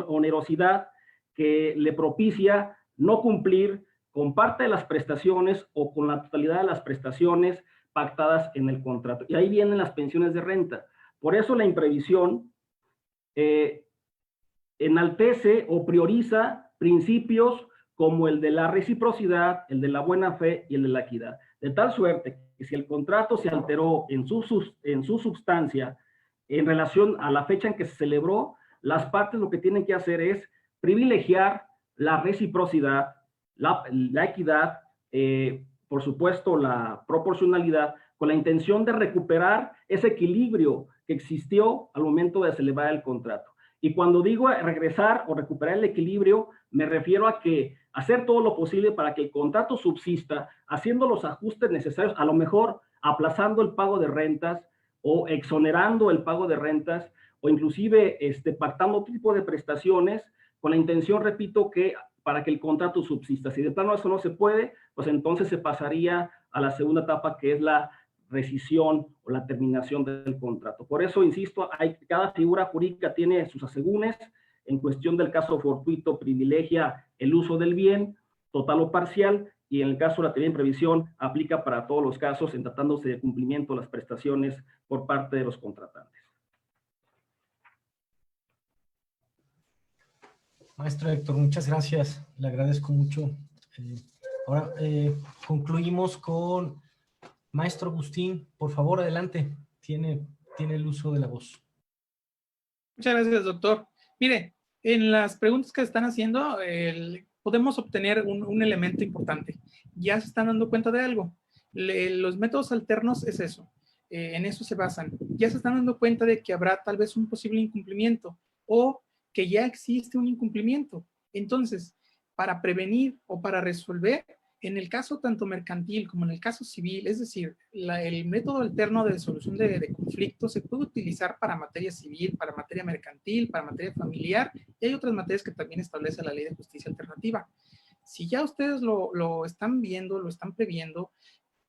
onerosidad que le propicia no cumplir con parte de las prestaciones o con la totalidad de las prestaciones pactadas en el contrato. Y ahí vienen las pensiones de renta. Por eso la imprevisión enaltece o prioriza principios como el de la reciprocidad, el de la buena fe y el de la equidad. De tal suerte que si el contrato se alteró en su sustancia en relación a la fecha en que se celebró, las partes lo que tienen que hacer es privilegiar la reciprocidad, la equidad, por supuesto la proporcionalidad, con la intención de recuperar ese equilibrio que existió al momento de celebrar el contrato. Y cuando digo regresar o recuperar el equilibrio, me refiero a que hacer todo lo posible para que el contrato subsista, haciendo los ajustes necesarios, a lo mejor aplazando el pago de rentas o exonerando el pago de rentas o inclusive pactando otro tipo de prestaciones con la intención, repito, que para que el contrato subsista. Si de plano eso no se puede, pues entonces se pasaría a la segunda etapa, que es la rescisión o la terminación del contrato. Por eso, insisto, cada figura jurídica tiene sus asegúnes. En cuestión del caso fortuito, privilegia el uso del bien, total o parcial, y en el caso de la teoría de imprevisión, aplica para todos los casos en tratándose de cumplimiento de las prestaciones por parte de los contratantes. Maestro Héctor, muchas gracias. Le agradezco mucho. Ahora concluimos con Maestro Agustín. Por favor, adelante. Tiene el uso de la voz. Muchas gracias, doctor. Mire, en las preguntas que están haciendo, podemos obtener un elemento importante. Ya se están dando cuenta de algo. Los métodos alternos es eso. En eso se basan. Ya se están dando cuenta de que habrá tal vez un posible incumplimiento o que ya existe un incumplimiento. Entonces, para prevenir o para resolver, en el caso tanto mercantil como en el caso civil, es decir, el método alterno de solución de conflictos se puede utilizar para materia civil, para materia mercantil, para materia familiar, y hay otras materias que también establece la Ley de Justicia Alternativa. Si ya ustedes lo están viendo, lo están previendo,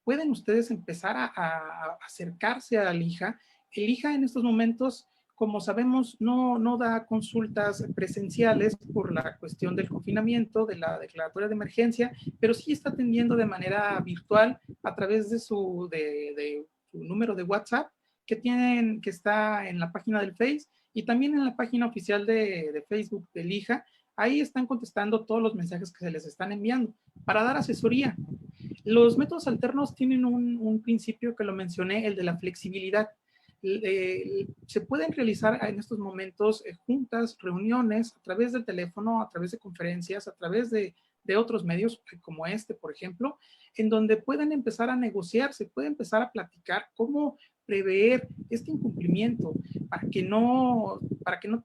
pueden ustedes empezar a acercarse a la IJA. El IJA en estos momentos, como sabemos, no da consultas presenciales por la cuestión del confinamiento, de la declaratoria de emergencia, pero sí está atendiendo de manera virtual a través de su número de WhatsApp que está en la página del Face y también en la página oficial de Facebook del IJA. Ahí están contestando todos los mensajes que se les están enviando para dar asesoría. Los métodos alternos tienen un principio que lo mencioné, el de la flexibilidad. Se pueden realizar en estos momentos juntas, reuniones a través del teléfono, a través de conferencias, a través de otros medios como por ejemplo, en donde pueden empezar a negociar, se puede empezar a platicar cómo prever este incumplimiento para que no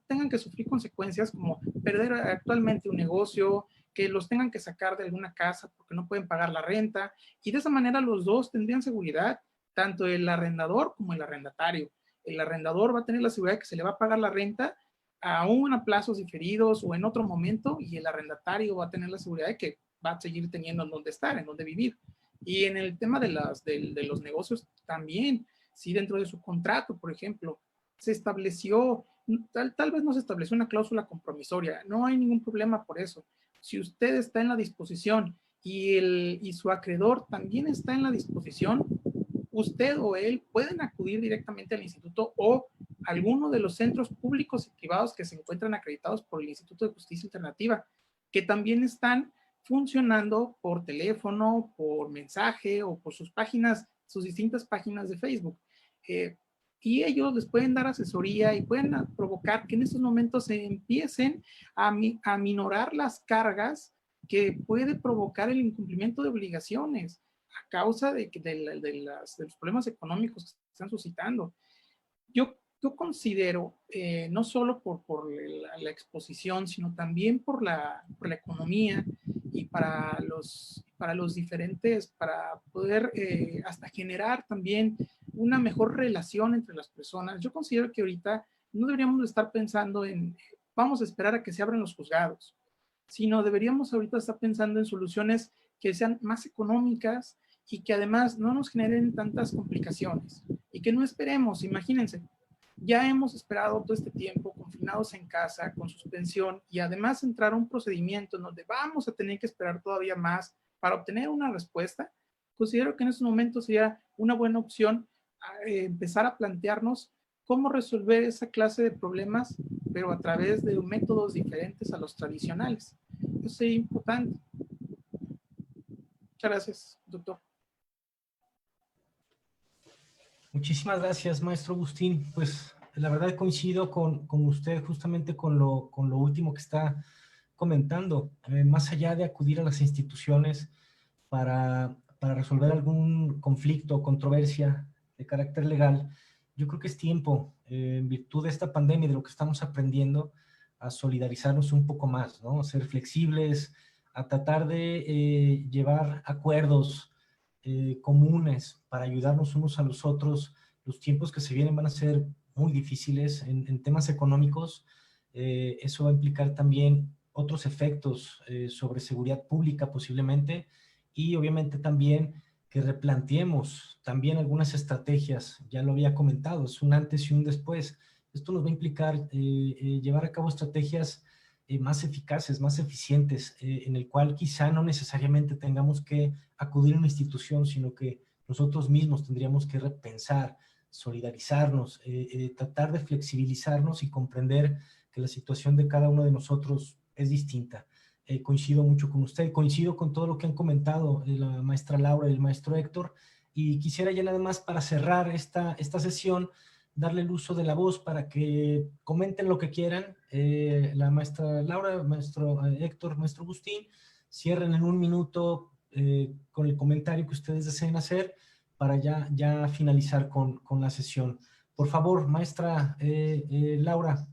tengan que sufrir consecuencias como perder actualmente un negocio, que los tengan que sacar de alguna casa porque no pueden pagar la renta, y de esa manera los dos tendrían seguridad, tanto el arrendador como el arrendatario. El arrendador va a tener la seguridad de que se le va a pagar la renta aún a plazos diferidos o en otro momento, y el arrendatario va a tener la seguridad de que va a seguir teniendo en dónde estar, en dónde vivir. Y en el tema de los negocios también, si dentro de su contrato, por ejemplo, se estableció, tal vez no se estableció una cláusula compromisoria, no hay ningún problema por eso. Si usted está en la disposición y su acreedor también está en la disposición, usted o él pueden acudir directamente al instituto o alguno de los centros públicos y privados que se encuentran acreditados por el Instituto de Justicia Alternativa, que también están funcionando por teléfono, por mensaje o por sus páginas, sus distintas páginas de Facebook. Y ellos les pueden dar asesoría y pueden provocar que en estos momentos se empiecen a minorar las cargas que puede provocar el incumplimiento de obligaciones a causa de los problemas económicos que se están suscitando. Yo considero, no solo por la exposición, sino también por la economía y para los diferentes, para poder hasta generar también una mejor relación entre las personas. Yo considero que ahorita no deberíamos estar pensando en, vamos a esperar a que se abran los juzgados, sino deberíamos ahorita estar pensando en soluciones que sean más económicas y que además no nos generen tantas complicaciones y que no esperemos. Imagínense, ya hemos esperado todo este tiempo confinados en casa, con suspensión, y además entrar a un procedimiento en donde vamos a tener que esperar todavía más para obtener una respuesta. Considero que en estos momentos sería una buena opción empezar a plantearnos cómo resolver esa clase de problemas, pero a través de métodos diferentes a los tradicionales. Eso sería importante. Muchas gracias, doctor. Muchísimas gracias, maestro Agustín. Pues la verdad coincido con usted justamente con lo último que está comentando. Más allá de acudir a las instituciones para resolver algún conflicto o controversia de carácter legal, yo creo que es tiempo, en virtud de esta pandemia y de lo que estamos aprendiendo, a solidarizarnos un poco más, ¿no? A ser flexibles, a tratar de llevar acuerdos comunes para ayudarnos unos a los otros. Los tiempos que se vienen van a ser muy difíciles en temas económicos. Eso va a implicar también otros efectos sobre seguridad pública posiblemente, y obviamente también que replanteemos también algunas estrategias. Ya lo había comentado, es un antes y un después. Esto nos va a implicar llevar a cabo estrategias más eficaces, más eficientes, en el cual quizá no necesariamente tengamos que acudir a una institución, sino que nosotros mismos tendríamos que repensar, solidarizarnos, tratar de flexibilizarnos y comprender que la situación de cada uno de nosotros es distinta. Coincido mucho con usted, coincido con todo lo que han comentado la maestra Laura y el maestro Héctor, y quisiera ya nada más para cerrar esta sesión, darle el uso de la voz para que comenten lo que quieran. La maestra Laura, maestro Héctor, maestro Agustín, cierren en un minuto con el comentario que ustedes deseen hacer para ya finalizar con la sesión. Por favor, maestra Laura,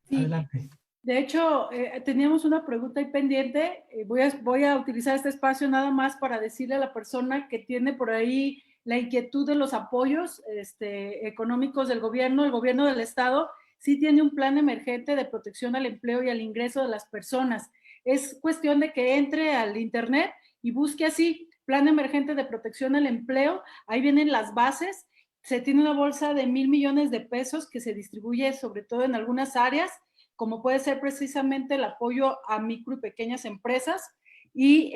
sí. Adelante. De hecho, teníamos una pregunta ahí pendiente. Voy a utilizar este espacio nada más para decirle a la persona que tiene por ahí la inquietud de los apoyos económicos del gobierno. El gobierno del estado sí tiene un plan emergente de protección al empleo y al ingreso de las personas. Es cuestión de que entre al internet y busque así, plan emergente de protección al empleo. Ahí vienen las bases. Se tiene una bolsa de 1,000 millones de pesos que se distribuye sobre todo en algunas áreas, como puede ser precisamente el apoyo a micro y pequeñas empresas, y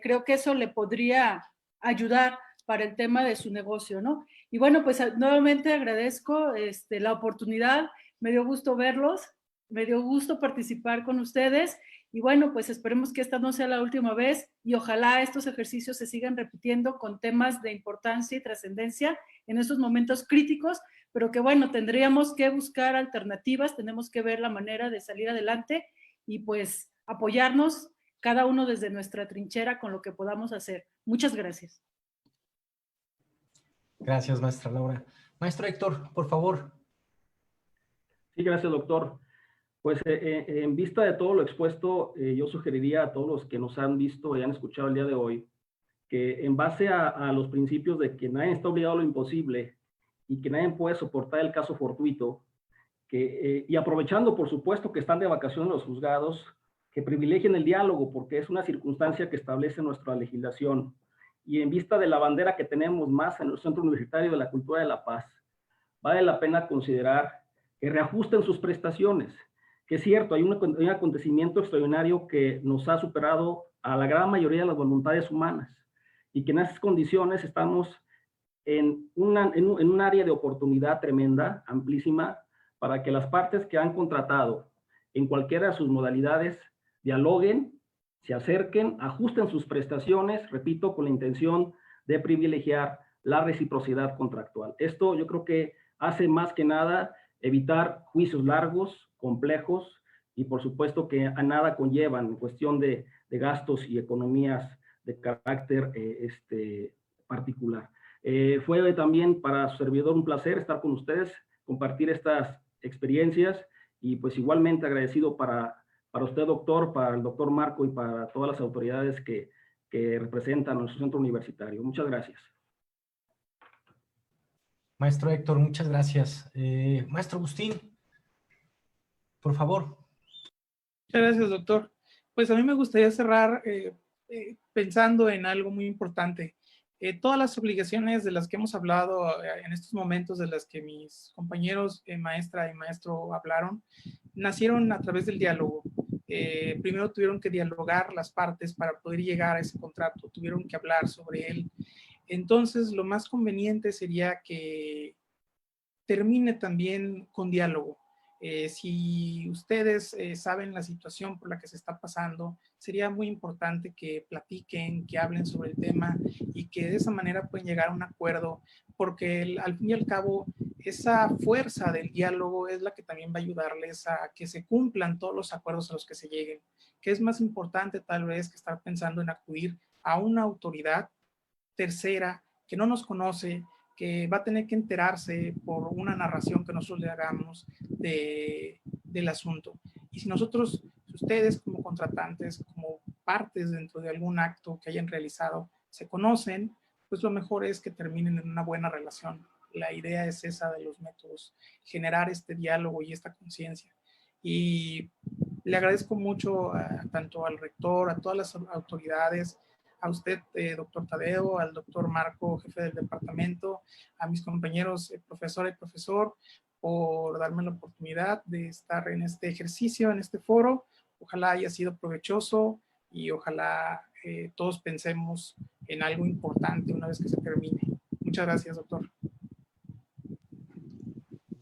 creo que eso le podría ayudar para el tema de su negocio, ¿no? Y bueno, pues nuevamente agradezco la oportunidad, me dio gusto verlos, me dio gusto participar con ustedes, y bueno, pues esperemos que esta no sea la última vez, y ojalá estos ejercicios se sigan repitiendo con temas de importancia y trascendencia en estos momentos críticos, pero que bueno, tendríamos que buscar alternativas, tenemos que ver la manera de salir adelante y pues apoyarnos cada uno desde nuestra trinchera con lo que podamos hacer. Muchas gracias. Gracias, maestra Laura. Maestro Héctor, por favor. Sí, gracias, doctor. Pues en vista de todo lo expuesto, yo sugeriría a todos los que nos han visto y han escuchado el día de hoy, que en base a los principios de que nadie está obligado a lo imposible y que nadie puede soportar el caso fortuito, y aprovechando, por supuesto, que están de vacaciones los juzgados, que privilegien el diálogo, porque es una circunstancia que establece nuestra legislación. Y en vista de la bandera que tenemos más en el Centro Universitario de la Cultura de la Paz, vale la pena considerar que reajusten sus prestaciones, que es cierto, hay un acontecimiento extraordinario que nos ha superado a la gran mayoría de las voluntades humanas y que en esas condiciones estamos en un área de oportunidad tremenda, amplísima, para que las partes que han contratado en cualquiera de sus modalidades dialoguen, se acerquen, ajusten sus prestaciones, repito, con la intención de privilegiar la reciprocidad contractual. Esto yo creo que hace más que nada evitar juicios largos, complejos, y por supuesto que a nada conllevan en cuestión de gastos y economías de carácter particular. Fue también para su servidor un placer estar con ustedes, compartir estas experiencias y pues igualmente agradecido para usted, doctor, para el doctor Marco y para todas las autoridades que representan nuestro centro universitario. Muchas gracias. Maestro Héctor, muchas gracias. Maestro Agustín, por favor. Muchas gracias, doctor. Pues a mí me gustaría cerrar pensando en algo muy importante. Todas las obligaciones de las que hemos hablado en estos momentos, de las que mis compañeros maestra y maestro hablaron, nacieron a través del diálogo. Primero tuvieron que dialogar las partes para poder llegar a ese contrato, tuvieron que hablar sobre él. Entonces, lo más conveniente sería que termine también con diálogo. Si ustedes saben la situación por la que se está pasando, sería muy importante que platiquen, que hablen sobre el tema y que de esa manera pueden llegar a un acuerdo, porque al fin y al cabo esa fuerza del diálogo es la que también va a ayudarles a que se cumplan todos los acuerdos a los que se lleguen, que es más importante tal vez que estar pensando en acudir a una autoridad tercera que no nos conoce, que va a tener que enterarse por una narración que nosotros le hagamos del asunto. Y si nosotros, ustedes como contratantes, como partes dentro de algún acto que hayan realizado, se conocen, pues lo mejor es que terminen en una buena relación. La idea es esa de los métodos, generar este diálogo y esta conciencia. Y le agradezco mucho tanto al rector, a todas las autoridades, a usted, doctor Tadeo, al doctor Marco, jefe del departamento, a mis compañeros profesora y profesor, por darme la oportunidad de estar en este ejercicio, en este foro. Ojalá haya sido provechoso y ojalá todos pensemos en algo importante una vez que se termine. Muchas gracias, doctor.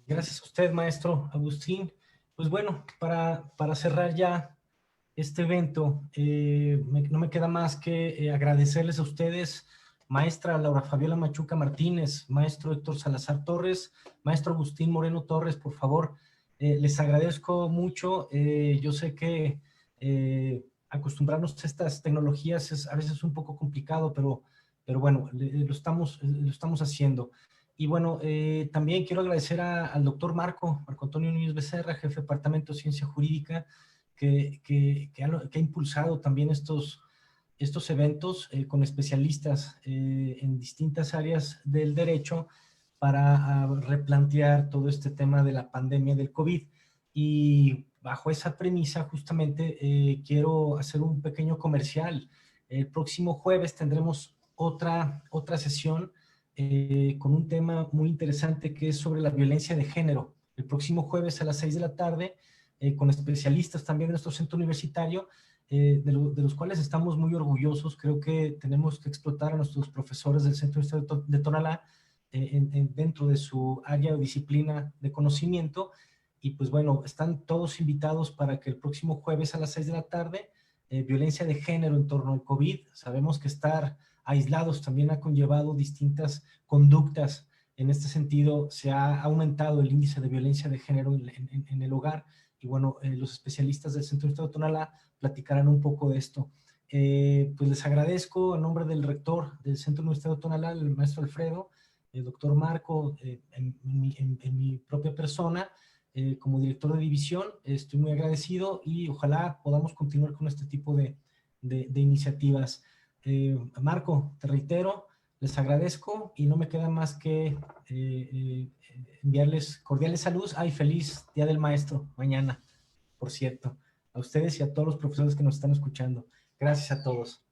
Gracias a usted, maestro Agustín. Pues bueno, para cerrar ya este evento, no me queda más que agradecerles a ustedes, maestra Laura Fabiola Machuca Martínez, maestro Héctor Salazar Torres, maestro Agustín Moreno Torres, por favor, les agradezco mucho. Yo sé que acostumbrarnos a estas tecnologías es a veces un poco complicado, pero bueno, lo estamos haciendo. Y bueno, también quiero agradecer al doctor Marco Antonio Núñez Becerra, jefe de Departamento de Ciencia Jurídica, que ha impulsado también estos eventos con especialistas en distintas áreas del derecho para replantear todo este tema de la pandemia del COVID. Y bajo esa premisa, justamente, quiero hacer un pequeño comercial. El próximo jueves tendremos otra sesión con un tema muy interesante que es sobre la violencia de género. El próximo jueves a las 6 de la tarde, con especialistas también de nuestro centro universitario, de los cuales estamos muy orgullosos. Creo que tenemos que explotar a nuestros profesores del Centro Universitario de Tonalá dentro de su área o disciplina de conocimiento. Y pues bueno, están todos invitados para que el próximo jueves a las 6 de la tarde, violencia de género en torno al COVID. Sabemos que estar aislados también ha conllevado distintas conductas. En este sentido, se ha aumentado el índice de violencia de género en el hogar. Y bueno, los especialistas del Centro Universitario de Tonalá platicarán un poco de esto. Pues les agradezco en nombre del rector del Centro Universitario de Tonalá, el maestro Alfredo, el doctor Marco, en mi propia persona, como director de división. Estoy muy agradecido y ojalá podamos continuar con este tipo de iniciativas. Marco, te reitero, les agradezco y no me queda más que enviarles cordiales saludos. Ay, feliz Día del Maestro mañana, por cierto, a ustedes y a todos los profesores que nos están escuchando. Gracias a todos.